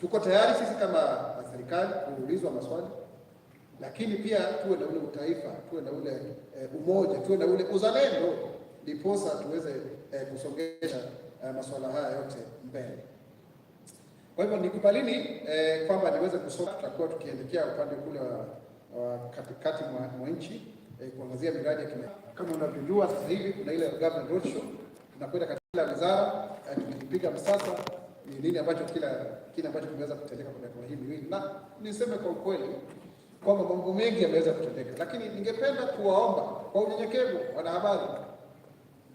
Tuko tayari sisi kama serikali kuulizwa maswali, lakini pia tuwe na ule utaifa, tuwe na ule umoja, tuwe na ule uzalendo, ndiposa tuweze kusongesha masuala haya yote mbele. Kwa hivyo nikubalini kwamba niweze kusoma, tutakuwa tukielekea upande kule wa katikati mwa nchi kuangazia miradi ya kama unavyojua sasa hivi kuna ile government roadshow, tunakwenda katika kila wizara tukipiga msasa ni nini ambacho kile ambacho kimeweza kutendeka kwa miaka hii miwili, na niseme kwa ukweli kwamba mambo mengi yameweza kutendeka, lakini ningependa kuwaomba kwa unyenyekevu wanahabari,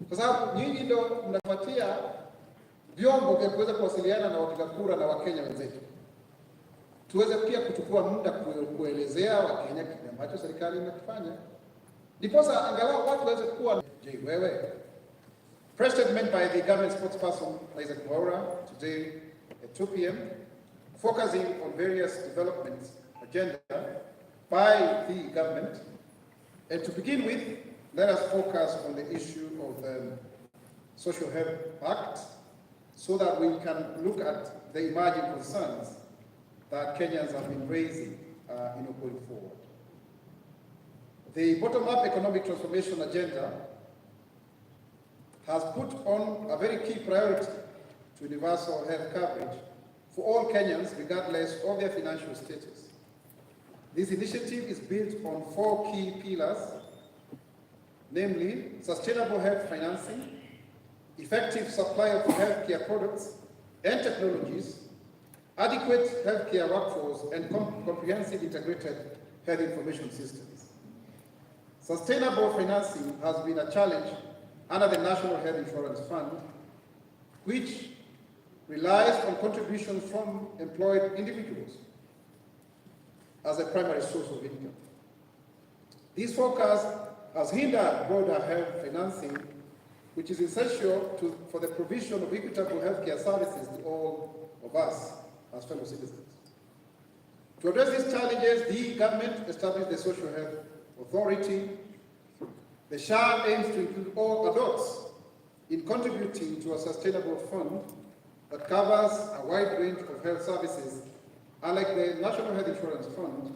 kwa sababu nyinyi ndio mnafuatia vyombo vya kuweza kuwasiliana na wapiga kura na Wakenya wenzetu, tuweze pia kuchukua muda kuelezea Wakenya kile ambacho serikali inakifanya, ndiposa angalau watu waweze kuwa wewe. Press statement by the government spokesperson Mwaura today at 2 p.m. focusing on various developments agenda by the government. And to begin with, let us focus on the issue of the Social Health Act, so that we can look at the emerging concerns that Kenyans have been raising going forward. The bottom-up economic transformation agenda has put on a very key priority to universal health coverage for all Kenyans, regardless of their financial status. This initiative is built on 4 key pillars, namely sustainable health financing, effective supply of healthcare products and technologies, adequate healthcare workforce, and comprehensive integrated health information systems. Sustainable financing has been a challenge under the National Health Insurance Fund, which relies on contributions from employed individuals as a primary source of income. This focus has hindered broader health financing, which is essential for the provision of equitable healthcare services to all of us as fellow citizens. To address these challenges, the government established the Social Health Authority. The SHA aims to include all adults in contributing to a sustainable fund that covers a wide range of health services, unlike the National Health Insurance Fund,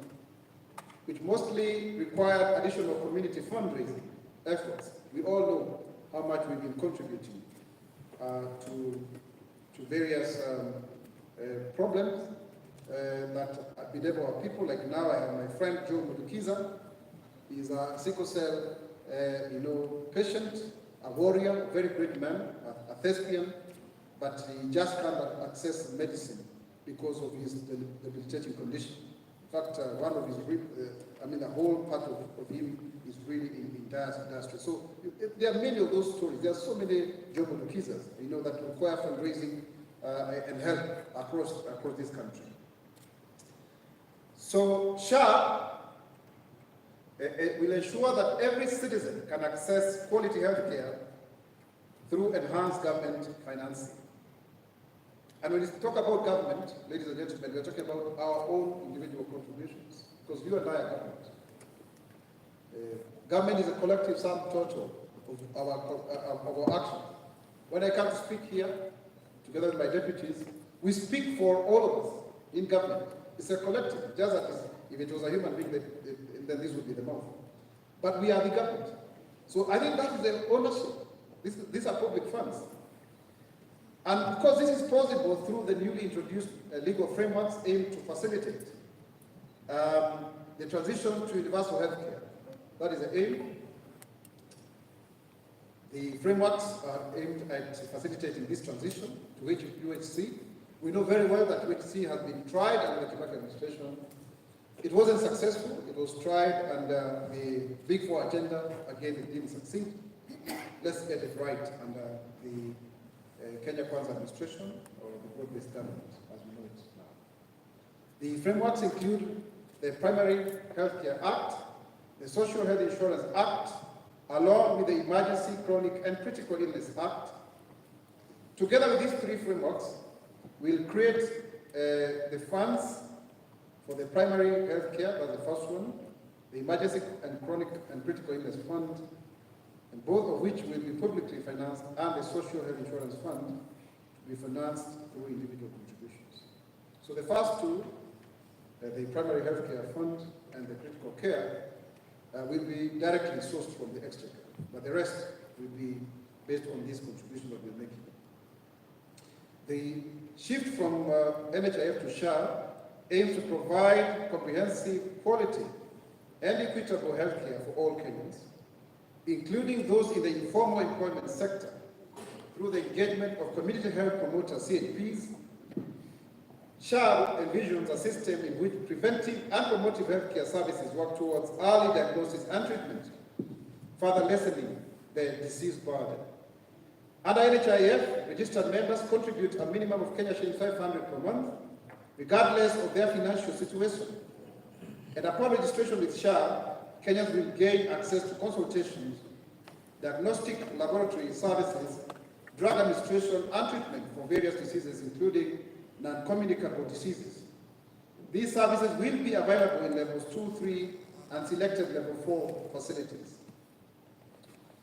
which mostly required additional community fundraising efforts. We all know how much we've been contributing to various problems that have been able our people. Like now I have my friend Joe Mudukiza. He's a sickle cell patient, a warrior, a very great man, a thespian, but he just can't access medicine because of his debilitating condition. In fact, one of his, the whole part of him is really in dire stress. So there are many of those stories. There are so many Joe Mudukizas, that require fundraising and help across this country. So SHA will ensure that every citizen can access quality health care through enhanced government financing. And when we talk about government, ladies and gentlemen, we're talking about our own individual contributions, because you and I are government. Government is a collective sum total of our actions. When I come to speak here, together with my deputies, we speak for all of us in government. It's a collective, just as if it was a human being, then this would be the mouth. But we are the government. So I think that is the ownership. These are public funds. And because this is possible through the newly introduced legal frameworks aimed to facilitate the transition to universal health care. That is the aim. The frameworks are aimed at facilitating this transition to UHC. We know very well that UHC has been tried under the Kibaki administration. It wasn't successful. It was tried under the Big Four agenda. Again, it didn't succeed. Let's get it right under the Kenya Kwanza administration, or the broad-based government, as we know it now. The frameworks include the Primary Healthcare Act, the Social Health Insurance Act, along with the Emergency, Chronic and Critical Illness Act. Together with these 3 frameworks, we'll create the funds for the primary health care, that's the first one, the Emergency and Chronic and Critical Illness Fund, and both of which will be publicly financed, and the Social Health Insurance Fund to be financed through individual contributions. So the first two, the primary health care fund and the critical care, will be directly sourced from the exchequer, but the rest will be based on these contributions that we're making. The shift from NHIF to SHA aims to provide comprehensive, quality, and equitable healthcare for all Kenyans, including those in the informal employment sector, through the engagement of community health promoters, CHPs. SHA envisions a system in which preventive and promotive healthcare services work towards early diagnosis and treatment, further lessening the disease burden. Under NHIF, registered members contribute a minimum of Kenya shillings 500 per month, regardless of their financial situation. And upon registration with SHA, Kenyans will gain access to consultations, diagnostic laboratory services, drug administration, and treatment for various diseases, including non-communicable diseases. These services will be available in levels 2, 3, and selected level 4 facilities.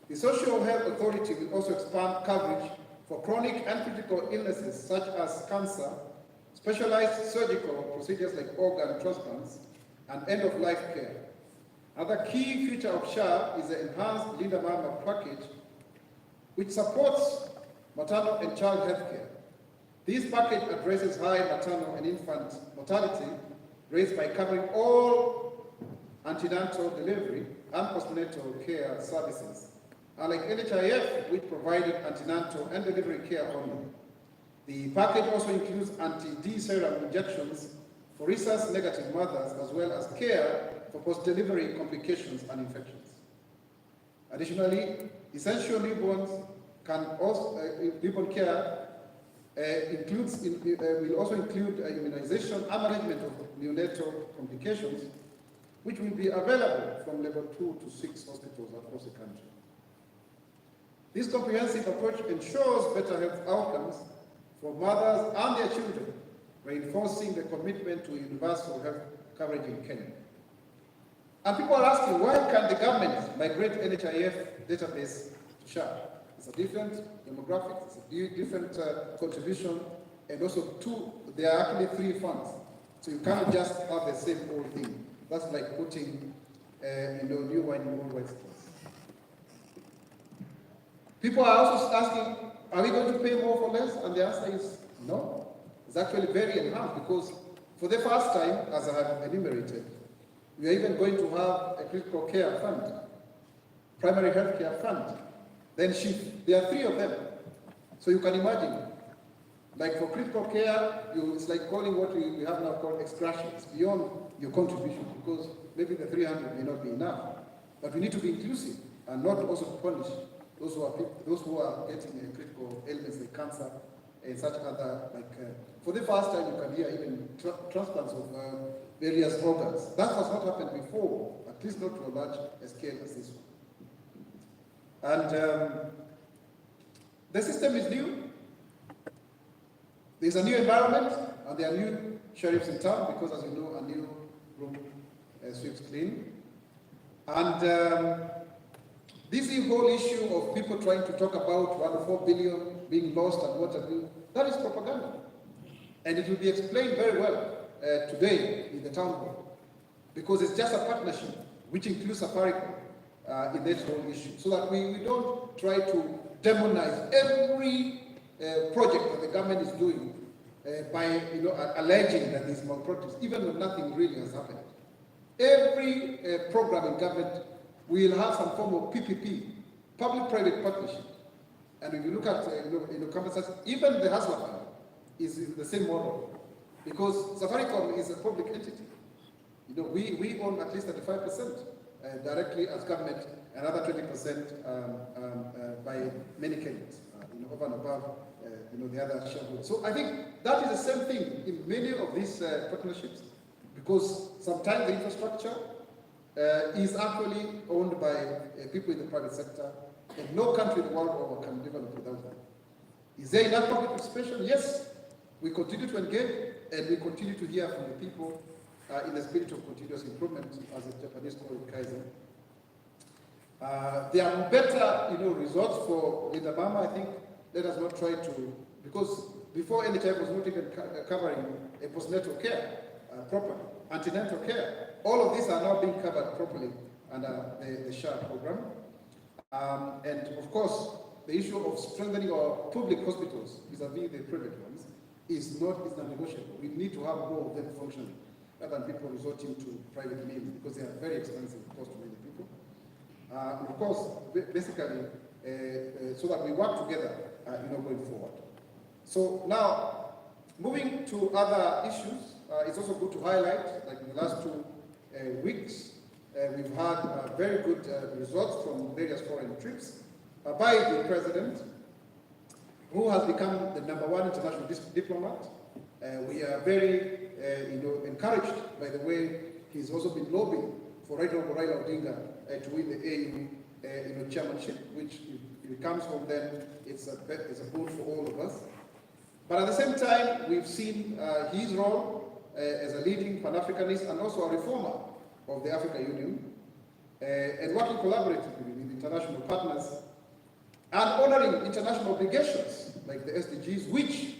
The Social Health Authority will also expand coverage for chronic and critical illnesses such as cancer, specialized surgical procedures like organ transplants, and end-of-life care. Another key feature of SHA is the enhanced Linda Mama package, which supports maternal and child health care. This package addresses high maternal and infant mortality raised by covering all antenatal delivery and postnatal care services, unlike NHIF, which provided antenatal and delivery care only. The package also includes anti-D serum injections for rhesus-negative mothers, as well as care for post-delivery complications and infections. Additionally, essential newborns can also newborn care will also include immunization and management of neonatal complications, which will be available from level 2 to 6 hospitals across the country. This comprehensive approach ensures better health outcomes for mothers and their children, reinforcing the commitment to universal health coverage in Kenya. And people are asking, why can't the government migrate NHIF database to SHA? It's a different demographic, it's a different contribution, and also there are actually 3 funds. So you can't just have the same old thing. That's like putting new wine in old white skins. People are also asking, are we going to pay more for less? And the answer is no. It's actually very enhanced, because for the first time, as I have enumerated, we are even going to have a critical care fund, primary health care fund, then shift. There are 3 of them. So you can imagine, like for critical care, it's like calling what we have now called excursions, beyond your contribution, because maybe the 300 may not be enough. But we need to be inclusive and not also punish those who are getting critical ailments like cancer and such other, for the first time you can hear even transplants of various organs. That has not happened before, at least not to a large scale as this one. And the system is new. There's a new environment, and there are new sheriffs in town, because as you know, a new room sweeps clean. And this whole issue of people trying to talk about 104 billion being lost and what have you, that is propaganda. And it will be explained very well today in the town hall, because it's just a partnership which includes Safaricom in this whole issue, so that we don't try to demonize every project that the government is doing by alleging that there's malpractice, even when nothing really has happened. Every program in government will have some form of PPP, public-private partnership. And if you look at companies, even the Hustler Fund is the same model, because Safaricom is a public entity. We own at least 35% directly as government, another 20% by many Kenyans, over and above the other shareholders. So I think that is the same thing in many of these partnerships, because sometimes the infrastructure is actually owned by people in the private sector, and no country in the world over can develop without them. Is there enough public participation? Yes. We continue to engage, and we continue to hear from the people in the spirit of continuous improvement, as the Japanese call it, Kaizen. There are better, results for Linda Mama. I think let us not try to, because before NHIF was not even covering a postnatal care properly, antenatal care. All of these are now being covered properly under the SHA program. And of course, the issue of strengthening our public hospitals vis-a-vis the private ones is not negotiable. We need to have more of them functioning rather than people resorting to private means because they are very expensive cost to many people. Of course, basically, so that we work together, going forward. So now, moving to other issues, it's also good to highlight, like in the last 2 weeks, we've had very good results from various foreign trips by the president, who has become the #1 international diplomat. We are very, encouraged by the way he's also been lobbying for Right Honorable Raila Odinga to win the AU, chairmanship, which if it comes from them, it's a boon for all of us. But at the same time, we've seen his role as a leading Pan-Africanist and also a reformer of the African Union, and working collaboratively with international partners and honoring international obligations like the SDGs, which,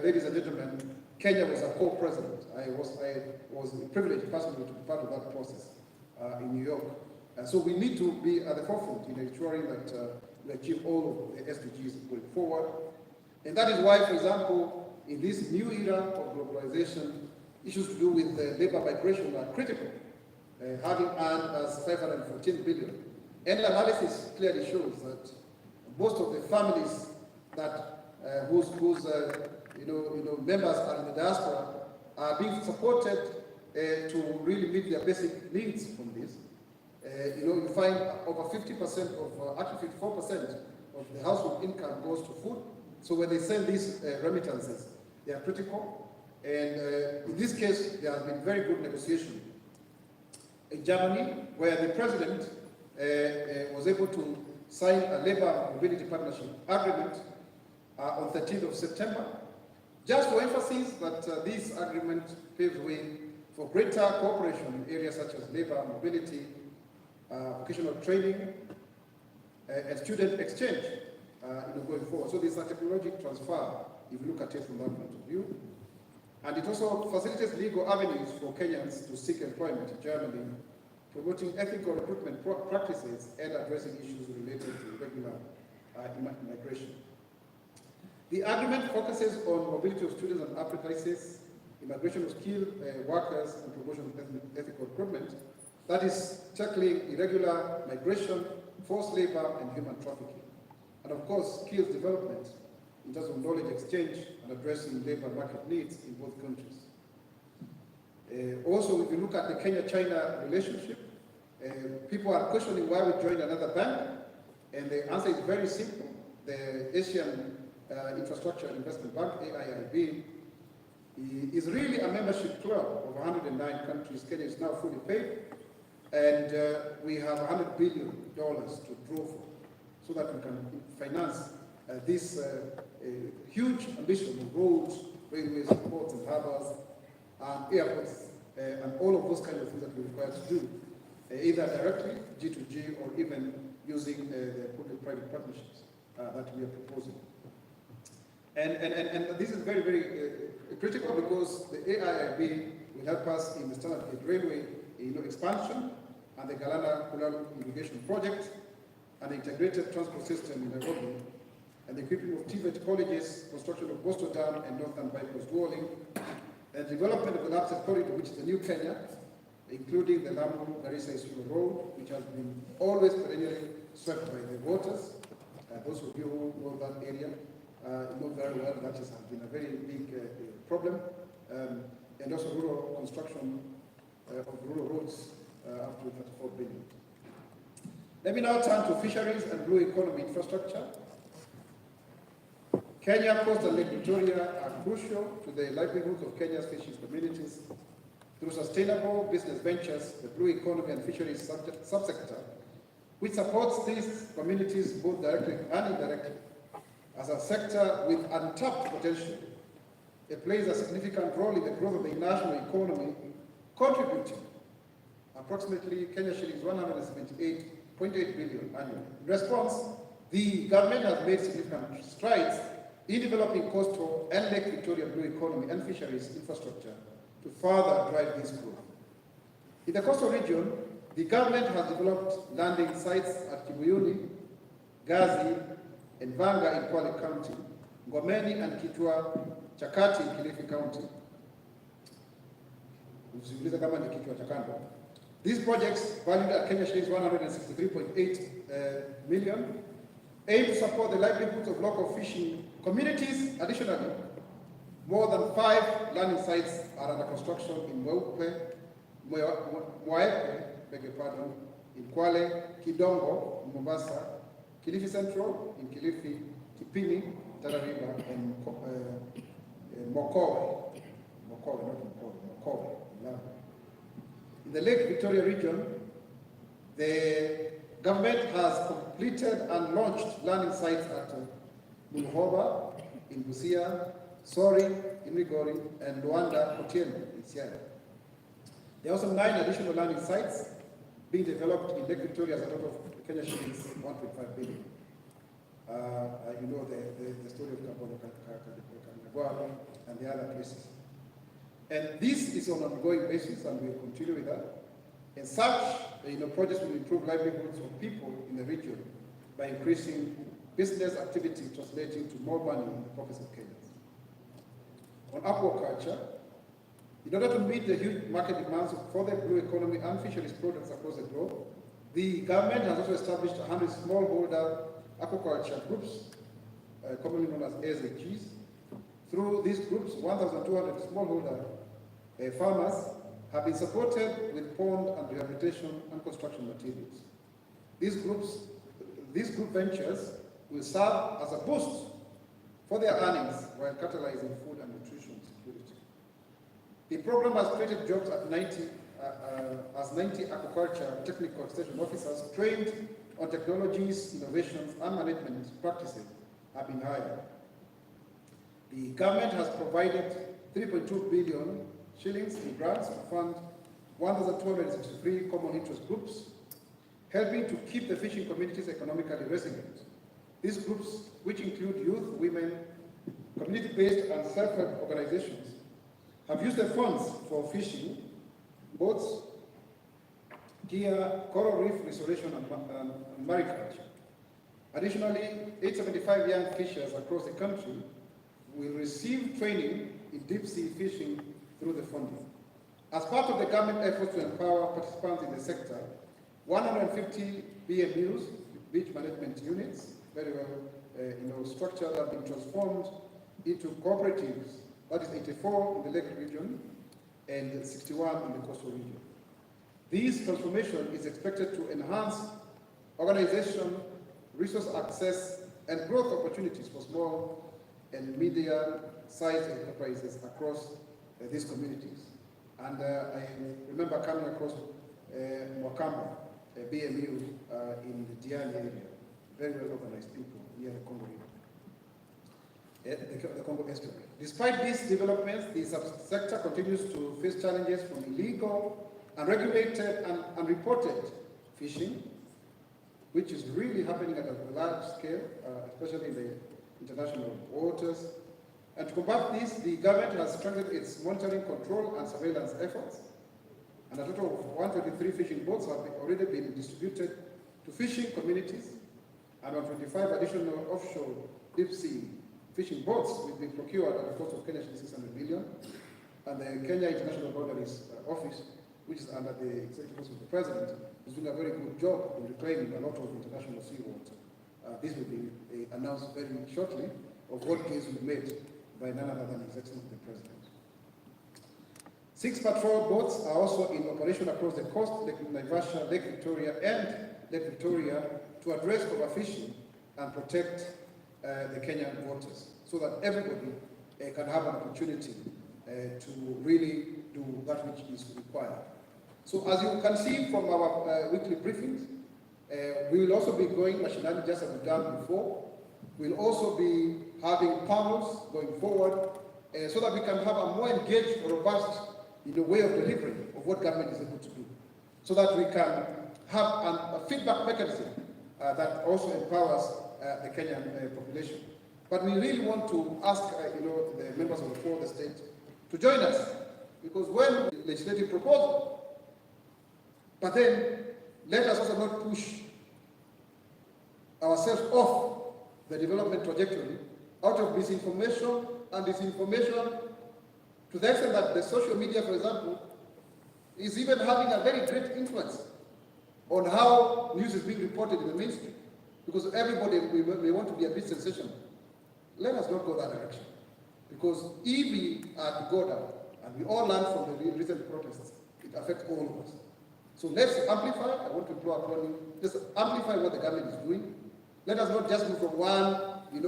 ladies and gentlemen, Kenya was a co-president. I was privileged personally to be part of that process in New York. So we need to be at the forefront in ensuring that we achieve all of the SDGs going forward. And that is why, for example, in this new era of globalization, issues to do with labor migration are critical, having earned us 514 billion. And analysis clearly shows that most of the families that whose members are in the diaspora are being supported to really meet their basic needs from this. You find over 50% of, actually 54% of the household income goes to food. So when they send these remittances, they are critical. And in this case, there has been very good negotiation in Germany, where the president was able to sign a labor mobility partnership agreement on 13th of September. Just for emphasis that this agreement paves way for greater cooperation in areas such as labor mobility, vocational training, and student exchange, going forward. So there's a technological transfer, if you look at it from that point of view. And it also facilitates legal avenues for Kenyans to seek employment in Germany, promoting ethical recruitment practices and addressing issues related to regular immigration. The agreement focuses on mobility of students and apprentices, immigration of skilled workers, and promotion of ethical recruitment. That is tackling irregular migration, forced labor, and human trafficking. And of course, skills development in terms of knowledge exchange and addressing labor market needs in both countries. Also, if you look at the Kenya-China relationship, people are questioning why we joined another bank, and the answer is very simple. The Asian Infrastructure Investment Bank, AIIB, is really a membership club of 109 countries. Kenya is now fully paid, and we have $100 billion to draw for, so that we can finance this huge ambition of roads, railways, ports and harbors, airports, and all of those kind of things that we require to do, either directly, G2G, or even using the public-private partnerships that we are proposing. And this is very, very critical because the AIIB will help us in the Standard Gauge Railway expansion and the Galana-Kulalu irrigation project and the integrated transport system in Nairobi, and the equipping of TVET colleges, construction of Boston Dam and Northern Bypass Dwelling, and development of the Lapsset Corridor, which is the new Kenya, including the Lamu-Garissa-Isiolo Road, which has been always perennially swept by the waters. Those of you who know that area know very well that has been a very big problem, and also rural construction of rural roads up to 34 billion. Let me now turn to fisheries and blue economy infrastructure. Kenya, Coast and Lake Victoria are crucial to the livelihoods of Kenya's fishing communities. Through sustainable business ventures, the blue economy and fisheries subsector, which supports these communities both directly and indirectly, as a sector with untapped potential, it plays a significant role in the growth of the national economy, contributing approximately Kenya shillings 178.8 billion annually. In response, the government has made significant strides in developing coastal and Lake Victoria blue economy and fisheries infrastructure to further drive this growth. In the coastal region, the government has developed landing sites at Kibuyuni, Gazi, and Vanga in Kwale County, Ngomeni and Kitwa Chakati in Kilifi County. These projects, valued at Kenya shillings 163.8 million, aim to support the livelihoods of local fishing communities. Additionally, more than 5 landing sites are under construction in Mwaura, in Kwale, Kidongo, in Mombasa, Kilifi Central, in Kilifi, Kipini, Tana River, and Mokowe, in the Lake Victoria region, the government has completed and launched landing sites at Mulhoba in Busia, Sori in Migori, and Luanda, Otieno in Siaya. There are also 9 additional landing sites being developed in Lake Victoria as a total of Kenya shillings 1.5 billion. You know the story of Kabono and the other places. And this is on an ongoing basis, and we will continue with that. And such projects will improve livelihoods of people in the region by increasing business activity, translating to more money in the pockets of Kenyans. On aquaculture, in order to meet the huge market demands for the blue economy and fisheries products across the globe, the government has also established 100 smallholder aquaculture groups, commonly known as SHGs. Through these groups, 1,200 smallholder farmers have been supported with pond and rehabilitation and construction materials. These group ventures will serve as a boost for their earnings while catalyzing food and nutrition security. The program has created jobs at 90 aquaculture technical extension officers trained on technologies, innovations, and management practices have been hired. The government has provided 3.2 billion shillings in grants to fund 1,263 common interest groups, helping to keep the fishing communities economically resilient. These groups, which include youth, women, community-based and self-help organizations, have used the funds for fishing, boats, gear, coral reef restoration, and mariculture. Additionally, 875 young fishers across the country will receive training in deep-sea fishing through the funding. As part of the government efforts to empower participants in the sector, 150 BMUs, beach management units, very well structured, have been transformed into cooperatives. That is 84 in the Lake region and 61 in the coastal region. This transformation is expected to enhance organization, resource access, and growth opportunities for small and medium-sized enterprises across these communities. And I remember coming across Mwakamba, BMU in the Diani area, very well organized people near the Congo River, the Congo estuary. Despite these developments, the subsector continues to face challenges from illegal, unregulated, and unreported fishing, which is really happening at a large scale, especially in the international waters. And to combat this, the government has strengthened its monitoring, control, and surveillance efforts. And a total of 123 fishing boats have already been distributed to fishing communities, and 125 additional offshore deep-sea fishing boats will be procured at a cost of Kenya 600 million. And the Kenya International Boundaries Office, which is under the executive office of the President, is doing a very good job in reclaiming a lot of international seawater. This will be announced very shortly of what case we made by none other than His Excellency the President. 6 patrol boats are also in operation across the coast, Lake Naivasha, Lake Victoria, and Lake Victoria to address overfishing and protect the Kenyan waters, so that everybody can have an opportunity to really do that which is required. So as you can see from our weekly briefings, we will also be going nationally just as we've done before. We'll also be having panels going forward so that we can have a more engaged, robust way of delivery of what government is able to do, so that we can have a feedback mechanism that also empowers the Kenyan population. But we really want to ask, the members of the floor of the state to join us, because when legislative proposal, but then let us also not push ourselves off the development trajectory out of misinformation and disinformation, to the extent that the social media, for example, is even having a very great influence on how news is being reported in the mainstream, because everybody we want to be a bit sensational. Let us not go that direction, because if we are to go down, and we all learn from the recent protests, it affects all of us. So let's amplify. I want to implore upon you, just amplify what the government is doing. Let us not just move from one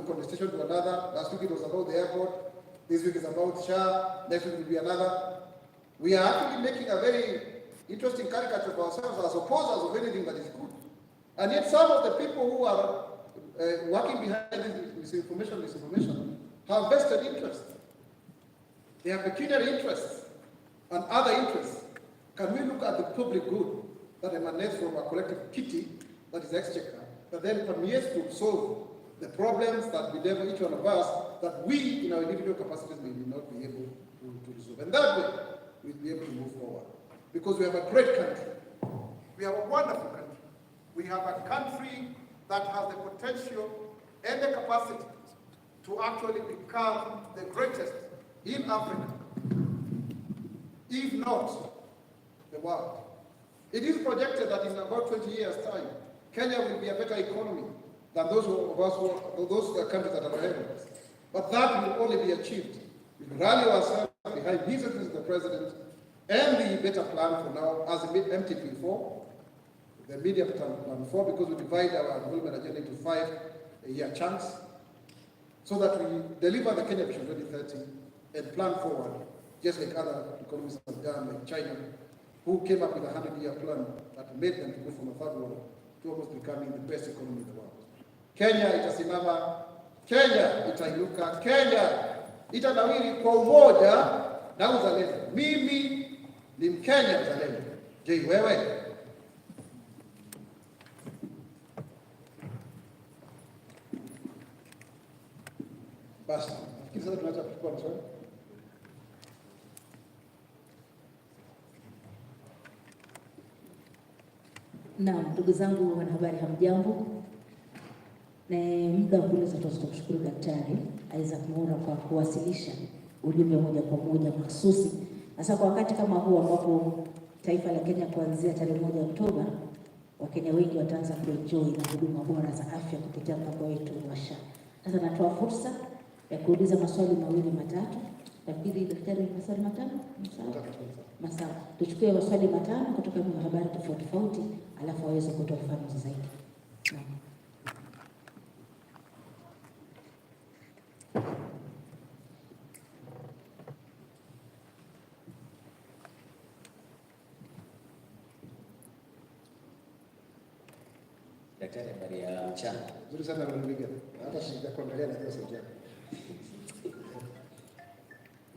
contestation to another. Last week it was about the airport. This week is about SHA. Next week will be another. We are actually making a very interesting caricature of ourselves as opposers of anything that is good. And yet some of the people who are working behind this misinformation have vested interests. They have pecuniary interests and other interests. Can we look at the public good that emanates from a collective kitty, that is exchequer, that then permeates to solve the problems that we endeavor each one of us, that we in our individual capacities may not be able to resolve. And that way, we'll be able to move forward. Because we have a great country. We have a wonderful country. We have a country that has the potential and the capacity to actually become the greatest in Africa, if not the world. It is projected that in about 20 years' time, Kenya will be a better economy than those countries that are ahead of us. But that will only be achieved. We will rally ourselves behind His Excellency the President and the better plan for now as the MTP4, the medium term plan 4, because we divide our development agenda into 5-year chunks, so that we deliver the Kenya Vision 2030 and plan forward, just like other economies have done, like China, who came up with a 100-year plan that made them to go from a third world to almost becoming the best economy in the world. Kenya itasimama, Kenya itainuka, Kenya itanawiri kwa umoja na uzalendo. Mimi ni Mkenya mzalendo. Je, wewe? Basi, sasa tunaacha kuchukua maswali. Naam, ndugu zangu wanahabari, hamjambo. Na muda wa kuuliza tunashukuru Daktari Isaac Mwaura kwa kuwasilisha ujumbe moja kwa moja mahsusi, hasa kwa wakati kama huu ambapo taifa la Kenya kuanzia tarehe 1 Oktoba, Wakenya wengi wataanza kuenjoy na huduma bora za afya kupitia mpango wetu wa SHA. Sasa natoa fursa ya kuuliza maswali mawili matatu. Nafikiri daktari, maswali matano? Masawa. Tuchukue maswali matano kutoka kwa habari tofauti tofauti, alafu waweze kutoa ufafanuzi zaidi. Daktari, habari ya mchana. Nzuri sana mwanamke. Hata shida kuangalia na sauti yako.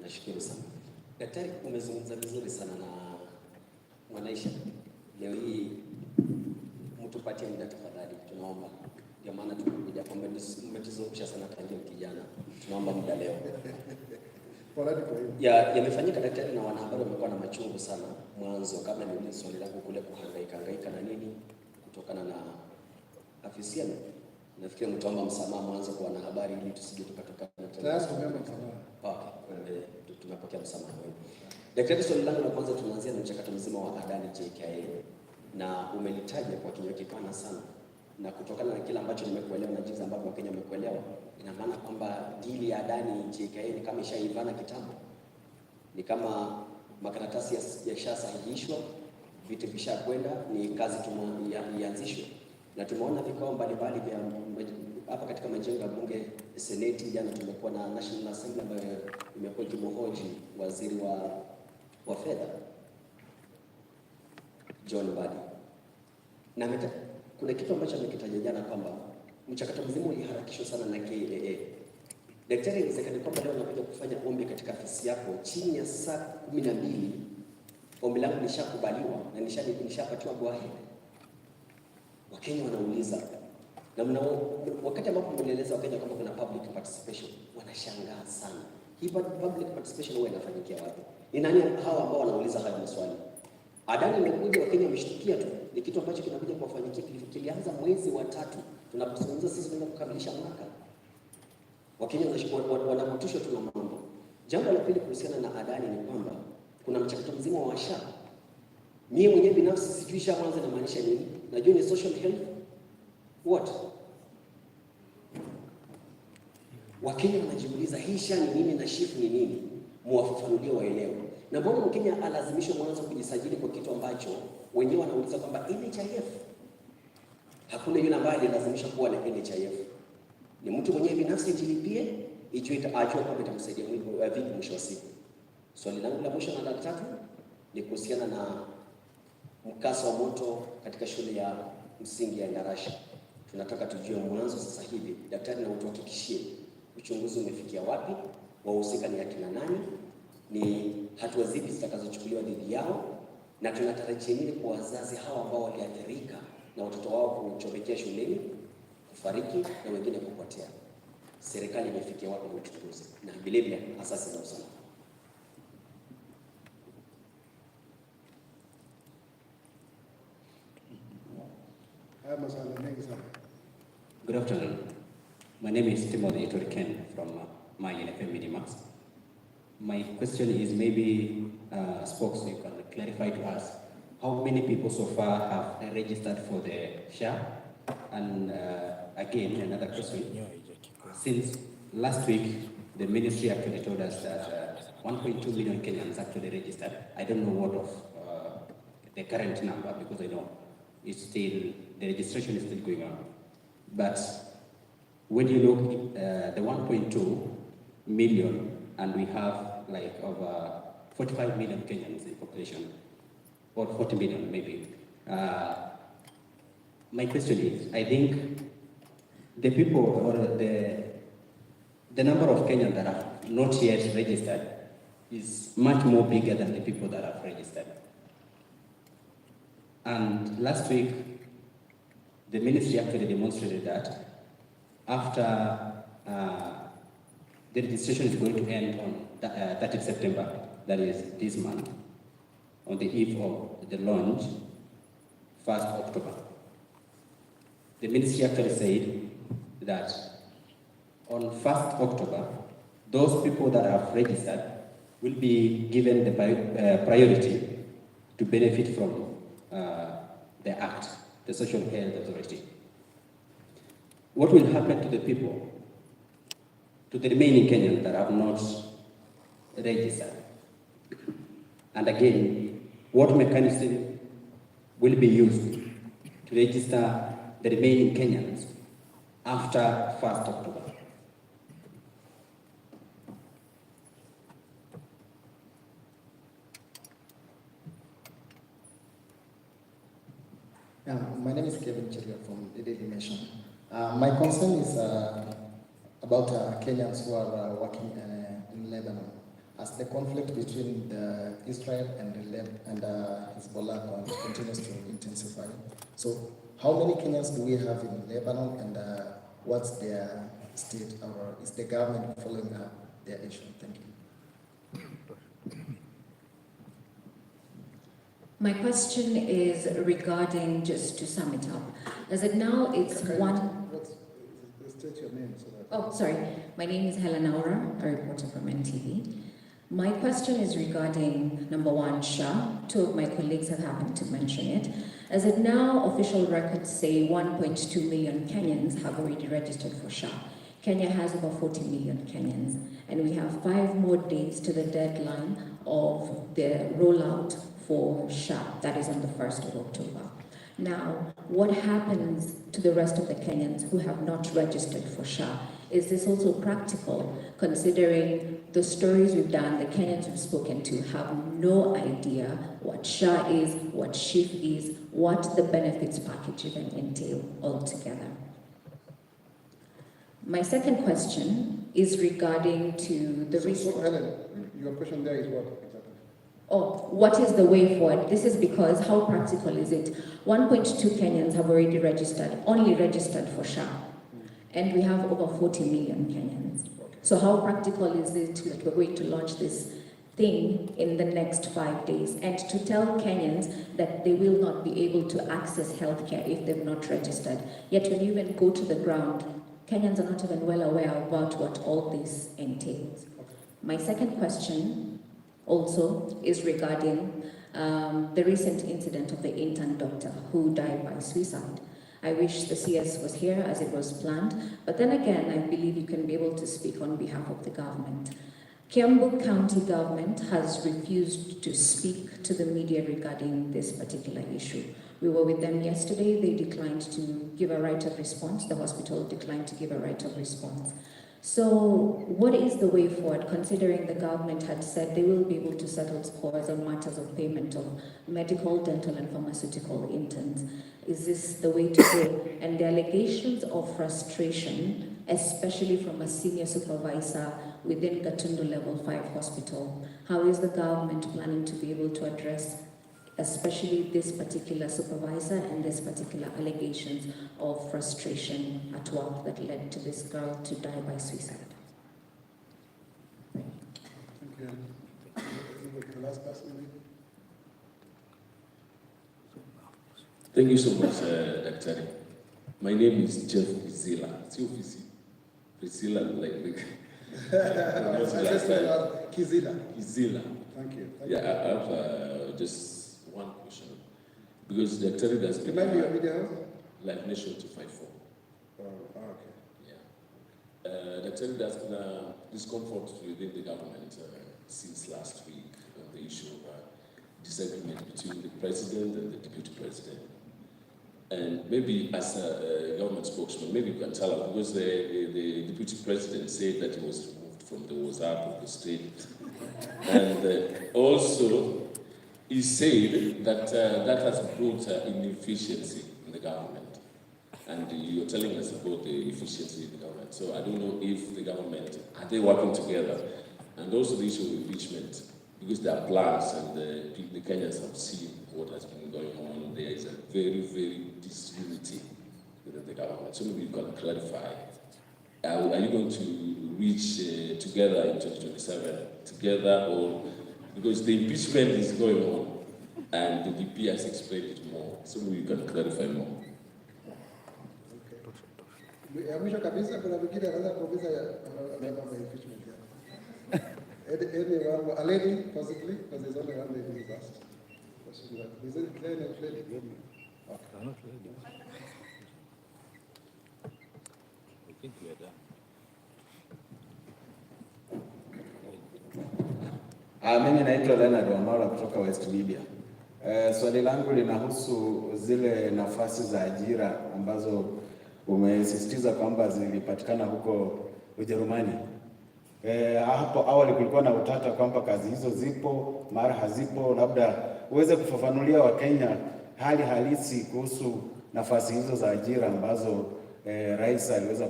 Nashukuru sana. Daktari, umezungumza vizuri sana na Mwanaisha. Leo hii mtupatie muda tafadhali, tunaomba. Ndio maana tumekuja kwa mmetuzungusha sana tangu kijana. Tunaomba muda leo. Yamefanyika daktari, na wanahabari wamekuwa na machungu sana mwanzo, kabla niulize swali langu kule kuhangaika na nini kutokana na afisi yenu. Nafikiri mtaomba msamaha mwanzo kwa wanahabari ili tusije tukatoka na tena. Sasa tumeomba msamaha. Okay, tumepokea msamaha wewe. Daktari, swali langu la kwanza tunaanzia na mchakato mzima wa Adani JKA, na umelitaja kwa kinywa kipana sana, na kutokana na kile ambacho nimekuelewa na jinsi ambavyo Wakenya wamekuelewa, ina maana kwamba dili ya Adani JKA ni kama ishaivana kitambo. Ni kama makaratasi yashasahihishwa, vitu vishakwenda, ni kazi ianzishwe. Na tumeona vikao mbalimbali vya hapa katika majengo ya bunge, seneti. Jana tumekuwa na National Assembly ambayo imekuwa ikimhoji waziri wa fedha John Mbadi, na kuna kitu ambacho amekitaja jana kwamba mchakato mzima uliharakishwa sana na KAA. Daktari, inawezekana kwamba leo nakuja kufanya ombi katika afisi yako chini ya saa 12, ombi langu lishakubaliwa na nishapatiwa go ahead. Wakenya wanauliza Na wakati ambapo mlieleza Wakenya kwamba kuna public participation, wanashangaa sana. Hii public participation huwa inafanyikia wapi? Ni nani hawa ambao wanauliza haya maswali? Adani imekuja, Wakenya wameshtukia tu. Ni kitu ambacho kinakuja kuwafanyikia, kilianza mwezi wa 3. Tunapozungumza sisi tunaenda kukamilisha mwaka. Wakenya wanakutushwa tu na mambo. Jambo la pili kuhusiana na Adani ni kwamba kuna mchakato mzima wa SHA. Mimi mwenyewe binafsi sijui SHA mwanzo inamaanisha nini. Najua ni social health. What? Wakenya wanajiuliza hii SHA ni nini na SHIF ni nini? Muwafafanulie waelewe. Na mbona Mkenya alazimishwa mwanzo kujisajili kwa kitu ambacho wenyewe wanauliza kwamba NHIF. Hakuna yule ambaye alilazimishwa kuwa na NHIF. Ni mtu mwenyewe binafsi ajilipie, ajue kwamba itamsaidia vipi mwisho wa siku. Swali langu la mwisho na la tatu ni kuhusiana na mkasa wa moto katika shule ya msingi ya Ndarasha. Tunataka tujue mwanzo sasa hivi, daktari, na utuhakikishie uchunguzi umefikia wapi, wahusika ni akina nani, ni hatua zipi zitakazochukuliwa dhidi yao, na tunatarajia nini kwa wazazi hawa ambao waliathirika na watoto wao kuchomekea shuleni, kufariki na wengine kupotea. Serikali imefikia wapi na uchunguzi, na vilevile asasi za usalama? Good afternoon. My name is Timothy Itoriken from my NFM Minimax. My question is maybe, Spokesman, you can clarify to us how many people so far have registered for the SHA? And again, another question. Since last week, the ministry actually told us that 1.2 million Kenyans actually registered. I don't know what of the current number, because I know it's still, the registration is still going on. But when you look at the 1.2 million, and we have like over 45 million Kenyans in population, or 40 million maybe. My question is, I think the people, or the number of Kenyans that have not yet registered is much more bigger than the people that have registered. And last week, the ministry actually demonstrated that after the registration is going to end on 30th September, that is this month, on the eve of the launch, 1st October. The ministry actually said that on 1st October, those people that have registered will be given the priority to benefit from the Act, the Social Health Authority. What will happen to the people, to the remaining Kenyans that have not registered? And again, what mechanism will be used to register the remaining Kenyans after 1st October? My name is Kevin Cheria from the Daily Nation. My concern is about Kenyans who are working in Lebanon. As the conflict between Israel and Hezbollah continues to intensify. So how many Kenyans do we have in Lebanon, and what's their state, or is the government following up their issue? Thank you. My question is regarding, just to sum it up, as it now it's State your name so that... Oh, sorry. My name is Mwaura, a reporter from NTV. My question is regarding, number one, SHA. Two of my colleagues have happened to mention it. As it now, official records say 1.2 million Kenyans have already registered for SHA. Kenya has over 40 million Kenyans, and we have 5 more days to the deadline of the rollout for SHA, that is on the 1st of October. Now, what happens to the rest of the Kenyans who have not registered for SHA? Is this also practical, considering the stories we've done, the Kenyans we've spoken to have no idea what SHA is, what SHIF is, what the benefits package even entail altogether? My second question is regarding to the So Helen, your question there is what exactly? Oh, what is the way forward? This is because how practical is it? 1.2 Kenyans have already registered, only registered for SHA. And we have over 40 million Kenyans. So how practical is it that we're going to launch this thing in the next 5 days and to tell Kenyans that they will not be able to access healthcare if they've not registered? Yet when you even go to the ground, Kenyans are not even well aware about what all this entails. My second question also is regarding the recent incident of the intern doctor who died by suicide. I wish the CS was here as it was planned, but then again, I believe you can be able to speak on behalf of the government. Kiambu County government has refused to speak to the media regarding this particular issue. We were with them yesterday. They declined to give a right of response. The hospital declined to give a right of response. So what is the way forward, considering the government had said they will be able to settle scores on matters of payment of medical, dental, and pharmaceutical interns? Is this the way to go? And the allegations of frustration, especially from a senior supervisor within Gatundu Level 5 Hospital, how is the government planning to be able to address especially this particular supervisor and this particular allegations of frustration at work that led to this girl to die by suicide? Thank you. The last person. Thank you so much, Dr. My name is Jeff Priscilla. It's your office. Priscilla, like Kizila. Kizila. Thank you. Yeah, I have just one question. Because Dr. has been Remind me your media house? Live Nation 254. Oh, okay. Yeah. Dr. has been discomfort within the government since last week on the issue of disagreement between the president and the deputy president. And maybe as a government spokesman, maybe you can tell us, because the deputy president said that he was removed from the WhatsApp of the state. And also, he said that that has brought inefficiency in the government. And you're telling us about the efficiency in the government. So I don't know if the government, are they working together? And also the issue of impeachment, because there are plans and the Kenyans have seen what has been going on. There is a very, very disunity within the government. So maybe you can clarify. Are you going to reach together in 2027, together, or because the impeachment is going on and the DP has explained it more. So maybe you can clarify more. Ya mwisho kabisa kuna mwingine anaweza kuuliza mambo ya impeachment. Anyone, a lady possibly, because there's only one lady who's asked. Is it clear and lady? Okay. Not lady. I think we are done. Mimi naitwa Leonard Mwaura kutoka West Media. Swali langu linahusu zile nafasi za ajira ambazo umesisitiza kwamba zilipatikana huko Ujerumani. Hapo awali kulikuwa na utata kwamba kazi hizo zipo, mara hazipo. Labda uweze kufafanulia Wakenya hali halisi kuhusu nafasi hizo za ajira ambazo rais aliweza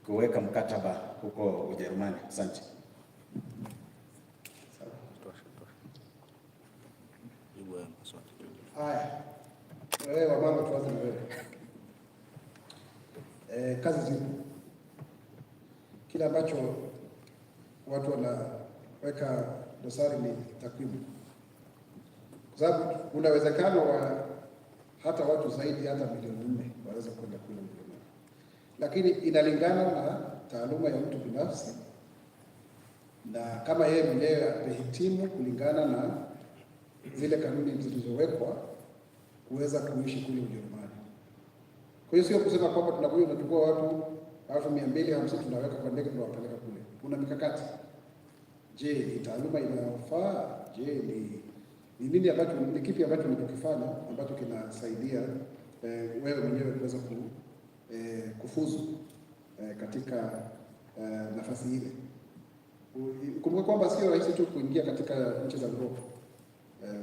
kuweka mkataba huko Ujerumani. Asante. Haya. Wewe wamama tuanze na wewe. Kazi zipo. Kile ambacho watu wanaweka dosari ni takwimu. Kwa sababu kuna uwezekano wa hata watu zaidi hata milioni 4 waweza kwenda kule Ujerumani. Lakini inalingana na taaluma ya mtu binafsi na kama yeye mwenyewe amehitimu kulingana na zile kanuni zilizowekwa kuweza kuishi kule Ujerumani. Kwa hiyo sio kusema kwamba tunakuja tunachukua watu 250 tunaweka kwa ndege tunawapeleka kule. Kuna mikakati. Je, ni taaluma inayofaa? Je, ni nini ambacho ni kipi ambacho tunakifanya ambacho kinasaidia wewe mwenyewe kuweza kufuzu katika nafasi ile. Kumbuka kwamba sio rahisi tu kuingia katika nchi za Europe.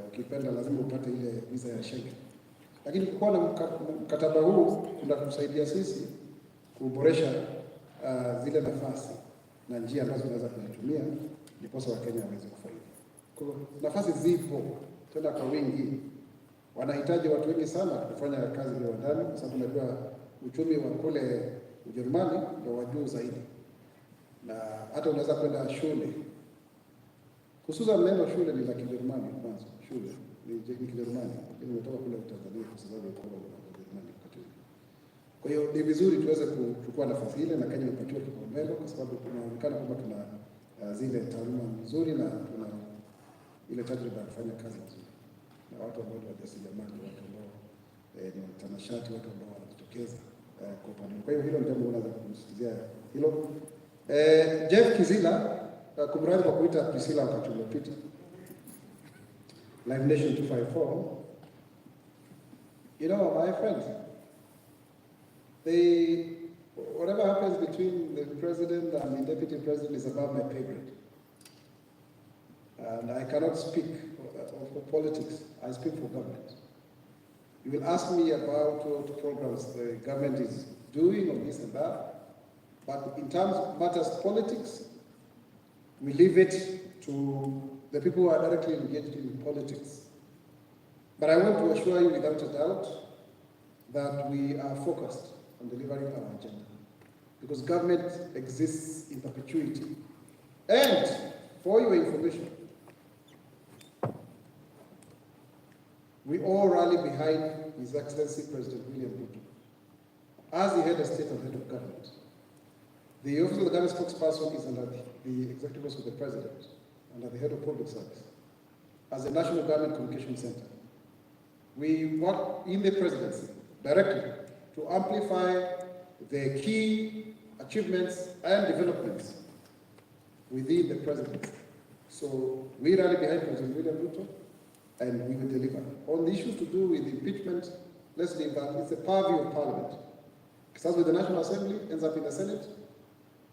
Ukipenda lazima upate ile visa ya Schengen. Lakini kuwa na mkataba huu unatusaidia sisi kuboresha zile nafasi na njia ambazo tunaweza kuzitumia ndiposa Wakenya waweze kufaidi. nafasi zipo tena kwa wingi. Wanahitaji watu wengi sana kufanya kazi viwandani, kwa sababu najua uchumi wa kule Ujerumani ndio wa juu zaidi, na hata unaweza kwenda shule, hususan neno shule ni la Kijerumani kwanza. Shule ni Kijerumani, lakini nimetoka kule Tanzania kwa sababu ya kuwa Ujerumani wakati ule. Kwa hiyo ni vizuri tuweze kuchukua nafasi ile, na Kenya imepatiwa kipaumbele kwa sababu tunaonekana kwamba tuna zile taaluma nzuri na tuna ile tajriba ya kufanya kazi nzuri, na watu ambao ni wajasiriamali, watu ambao ni watanashati, watu ambao wanajitokeza kwa upande. Kwa hiyo hilo ndio jambo unaweza kumsikizia hilo. Jeff Kizila, kumradhi kwa kuita Priscilla wakati uliopita. Live Nation 254. You know, my friends, whatever happens between the president and the deputy president is above my pay grade. And I cannot speak for politics, I speak for government. You will ask me about what programs the government is doing or this and that, but in terms of matters politics, we leave it to the people who are directly engaged in politics. But I want to assure you without a doubt that we are focused on delivering our agenda, because government exists in perpetuity. And for your information, we all rally behind His Excellency President William Ruto as the head of state and head of government. The office of the government spokesperson is under the executive office of the president, under the head of public service, as a national government communication center. We work in the presidency directly to amplify the key achievements and developments within the presidency. So we rally behind President William Ruto, and we will deliver. On the issues to do with impeachment, let's leave that. It's the purview of Parliament. It starts with the National Assembly, ends up in the Senate.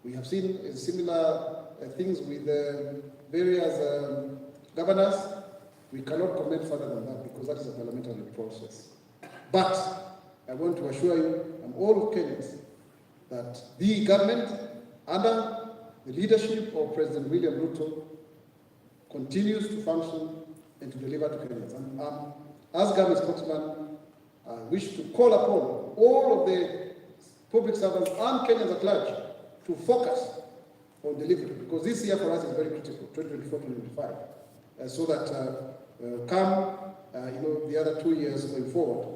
We have seen similar things with various governors. We cannot comment further than that because that is a parliamentary process. But I want to assure you and all of Kenyans that the government, under the leadership of President William Ruto, continues to function and to deliver to Kenyans. And as government spokesman, I wish to call upon all of the public servants and Kenyans at large to focus on delivery, because this year for us is very critical, 2024-2025, so that the other 2 years going forward,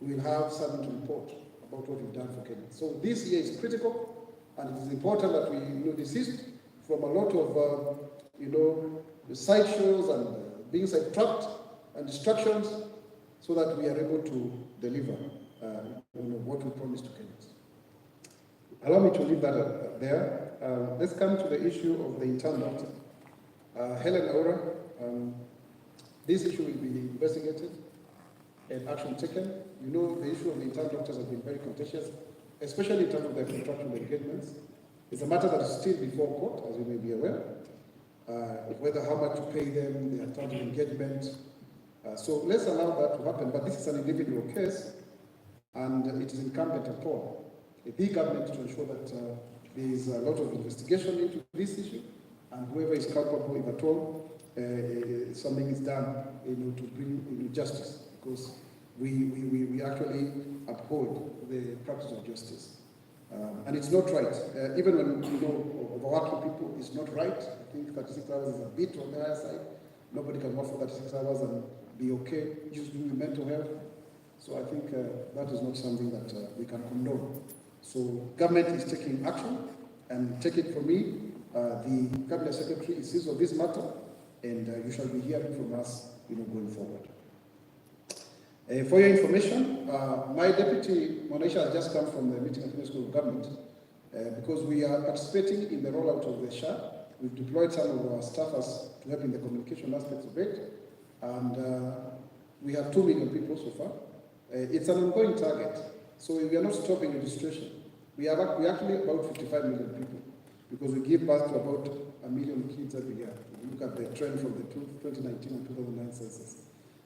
we will have something to report about what we've done for Kenya. So this year is critical, and it is important that we desist from a lot of sideshows and being sidetracked and distractions, so that we are able to deliver what we promised to Kenyans. Allow me to leave that there. Let's come to the issue of the intern doctor. Helen Mwaura, this issue will be investigated and action taken. You know, the issue of the intern doctors has been very contentious, especially in terms of their contractual engagements. It's a matter that is still before court, as you may be aware, whether how much to pay them, their terms of engagement. So let's allow that to happen, but this is an individual case, and it is incumbent upon the government to ensure that there is a lot of investigation into this issue, and whoever is culpable, if at all, something is done to bring justice, because we actually uphold the practice of justice. And it's not right. Even when overworking people, it's not right. I think 36 hours is a bit on the higher side. Nobody can work for 36 hours and be okay, just doing mental health. So I think that is not something that we can condone. So government is taking action, and take it from me, the cabinet secretary is seized of this matter, and you shall be hearing from us, going forward. For your information, my deputy Monisha has just come from the meeting at the School of Government, because we are participating in the rollout of the SHA. We've deployed some of our staffers to help in the communication aspects of it, and we have 2 million people so far. It's an ongoing target, so we are not stopping registration. We are actually about 55 million people, because we give birth to about 1 million kids every year. We look at the trend from the 2019 and 2009 census.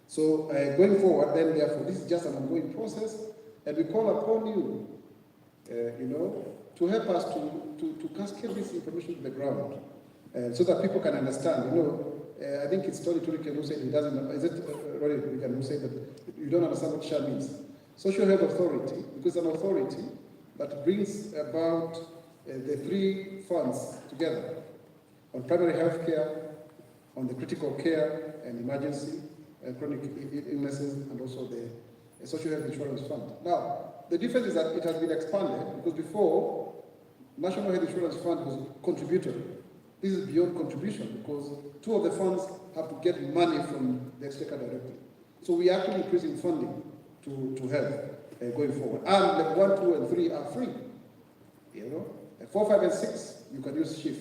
So going forward, then therefore, this is just an ongoing process, and we call upon you, to help us to cascade this information to the ground, so that people can understand. I think it's Tony Turikan who said he doesn't know. Is it Rory Turikan who said that you don't understand what SHA means? Social Health Authority, because it's an authority that brings about the three funds together on primary health care, on the critical care and emergency, chronic illnesses, and also the Social Health Insurance Fund. Now, the difference is that it has been expanded because before, National Health Insurance Fund was contributory. This is beyond contribution because two of the funds have to get money from the exchequer directly. So we are actually increasing funding to health going forward. And level 1, 2, and 3 are free. You know, 4, 5, and 6 you can use SHIF,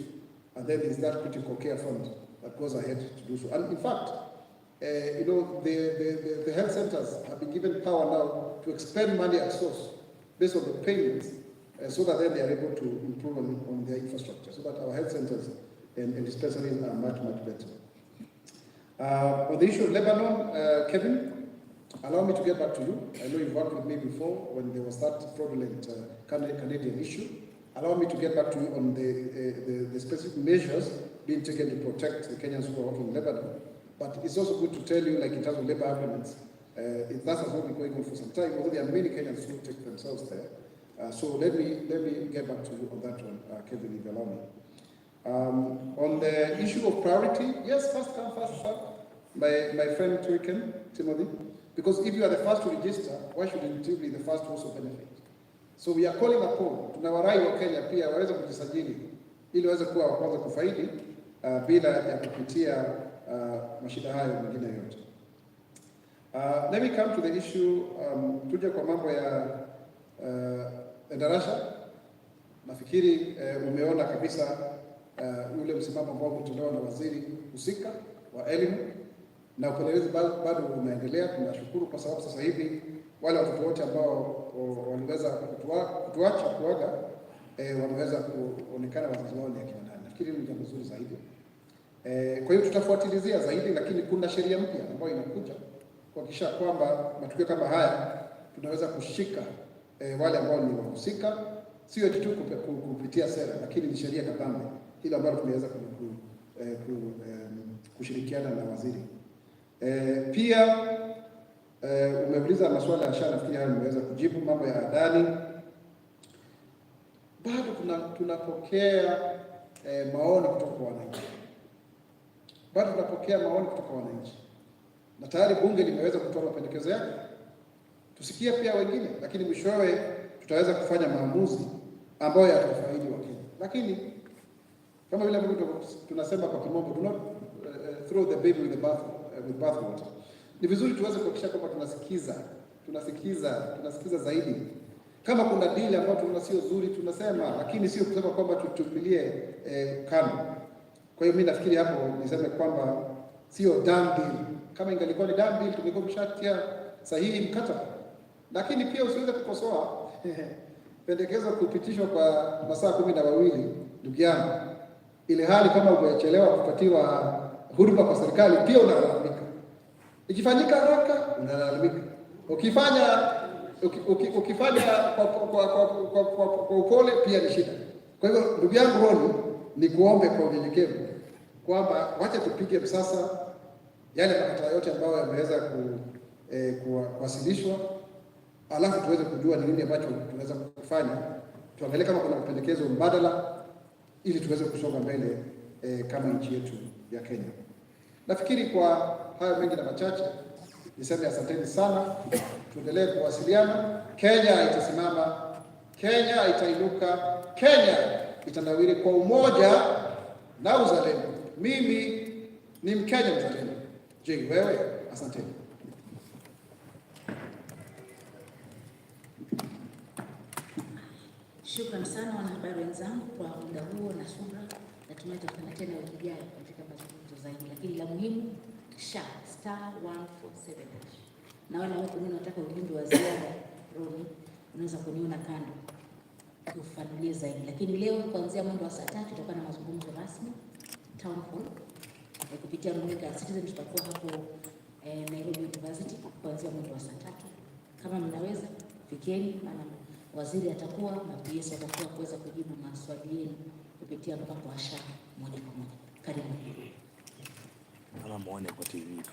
and then there's that critical care fund that goes ahead to do so. And in fact, you know, the health centers have been given power now to expend money at source based on the payments, so that then they are able to improve on their infrastructure, so that our health centers and dispensaries are much, much better. On the issue of Lebanon, Kevin, allow me to get back to you. I know you've worked with me before when there was that fraudulent Canadian issue. Allow me to get back to you on the specific measures being taken to protect the Kenyans who are working in Lebanon. But it's also good to tell you, like in terms of labor agreements, that has not been going on for some time, although there are many Kenyans who take themselves there. So let me get back to you on that one, Kevin, if you allow me. On the issue of priority, yes, first come, first serve, my friend Turikan, Timothy, because if you are the first to register, why shouldn't you be the first to also benefit? So we are calling upon, tunawarai wa Kenya pia waweze kujisajili ili waweze kuwa wa kwanza kufaidi bila ya kupitia mashida hayo mengine yote. Let me come to the issue, tuje kwa mambo ya darasha. Nafikiri umeona kabisa ule msimamo ambao umetolewa na waziri husika wa elimu, na upelelezi bado unaendelea. Tunashukuru kwa sababu sasa hivi wale watoto wote ambao waliweza kutuacha kuaga wameweza kuonekana wazazi wao ni akina nani. Nafikiri ni jambo zuri zaidi. Kwa hiyo tutafuatilizia zaidi, lakini kuna sheria mpya ambayo inakuja kuhakikisha kwamba matukio kama haya tunaweza kushika wale ambao ni wahusika, sio tu kupitia sera, lakini ni sheria kabambe ile ambayo tumeweza kushirikiana na waziri. Pia umeuliza masuala ya SHA, nafikiri hayo nimeweza kujibu. Mambo ya adani, bado tunapokea maoni kutoka kwa wananchi. Bado tunapokea maoni kutoka wananchi. Na tayari bunge limeweza kutoa mapendekezo yake. Tusikie pia wengine, lakini mwishowe tutaweza kufanya maamuzi ambayo yatafaidi Wakenya. Lakini kama vile tunasema kwa kimombo, do not throw the baby with bathwater. Ni vizuri tuweze kuhakikisha kwamba tunasikiza zaidi. Kama kuna dili ambayo tunaona sio nzuri tunasema, lakini sio kusema kwamba tutupilie kando. Kwa hiyo mimi nafikiri hapo niseme kwamba sio done deal. Kama ingalikuwa ni done deal tungekuwa tumeshatia sahihi mkataba. Lakini pia usiweze kukosoa pendekezo kupitishwa kwa masaa 12, ndugu yangu. Ile hali kama umechelewa kupatiwa huduma kwa serikali pia unalalamika. Ikifanyika haraka unalalamika. Ukifanya kwa upole pia ni shida. Kwa hivyo ndugu yangu Roni, ni kuombe kwa unyenyekevu kwamba wacha tupige msasa yale makataa yote ambayo yameweza kuwasilishwa, alafu tuweze kujua ni nini ambacho tunaweza kufanya. Tuangalie kama kuna mapendekezo mbadala ili tuweze kusonga mbele kama nchi yetu ya Kenya. Nafikiri kwa hayo mengi na machache niseme asanteni sana. Tuendelee kuwasiliana. Kenya itasimama, Kenya itainuka, Kenya itanawiri kwa umoja na uzalendo. Mimi ni Mkenya mzalendo. Je, wewe? Asanteni. Shukrani sana wanahabari wenzangu kwa muda huo na subra. Natumai tutakutana tena wiki ijayo katika mazungumzo zaidi, lakini la muhimu *147# na wale wako wengine wanataka ujumbe wa ziada Roni, unaweza kuniona kando kufanulia zaidi. Lakini leo kuanzia mwendo wa saa 3 tutakuwa na mazungumzo rasmi town hall kupitia runinga ya Citizen. Tutakuwa hapo Nairobi University kuanzia mwendo wa saa 3. Kama mnaweza fikeni, maana waziri atakuwa na PS atakuwa kuweza kujibu maswali yenu kupitia mpango wa SHA moja kwa moja. Karibu. ama muone kwa TV tu.